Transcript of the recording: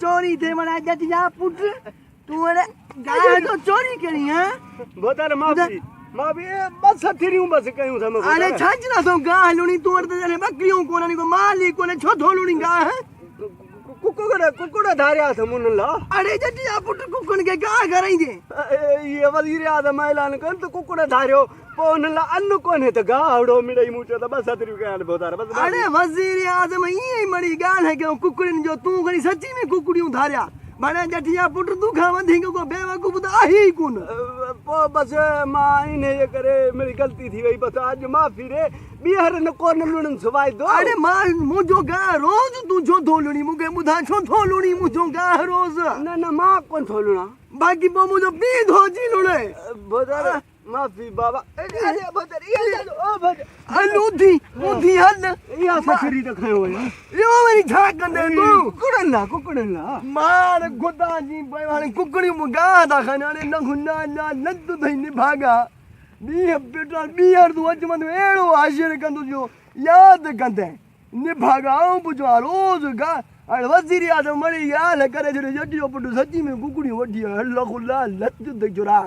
चोरी थे मना जटिया पुट तू अरे गाय तो चोरी करी हां बता माफी माफी बस थिरियूं बस कयूं था अरे छाजना तो गाय लुणी तू अरे जने बकरियों कोने को मालिक कोने छो थो लुणी गाय कुकुड़ा धारिया था मुनला अरे जटिया पुट कुकन के गाय कराई दे ये वजीर आदम ऐलान कर तो कुकुड़ा धारियो पोनला अन्न कोने तो गावड़ो मिड़ई मुचे तो बस थिरियूं कयान बोतार बस अरे वजीर आदम ये मड़ी गाल है कि कुकुड़न जो तू घणी सच्ची में कुकुड़ियों धारिया बड़ा जटिया पुट तू खा वधिक को बेवकूफ तो आही कोन पो बस मां इने ये करे मेरी गलती थी वही बस आज माफी रे बिहार न कोन लुणन सवाई दो अरे मां मुजो गा रोज तू जो धोलुणी मुके बुधा छो धोलुणी मुजो गा रोज न मां कोन थोलुणा बाकी पो मुजो बी धोजी लुणे बोदार माफी बाबा अरे बोदार ये ओ बोदार अलूधी हल या सखरी तो खायो यो मेरी छा कंदे तू कुकड़ला मार गोदा जी भाई कुकड़ी मुगा दा खाने न खुन्ना ना नद थई भागा बी पेट्रोल बियर तू अज मन एड़ो आशिर कंदो जो याद कंदे ने भागाओ बुझो रोज गा अरे वजीर आदम मरी याल करे जो जटियो पुट सच्ची में कुकड़ी वठी हल्ला खुल्ला लत दे जोरा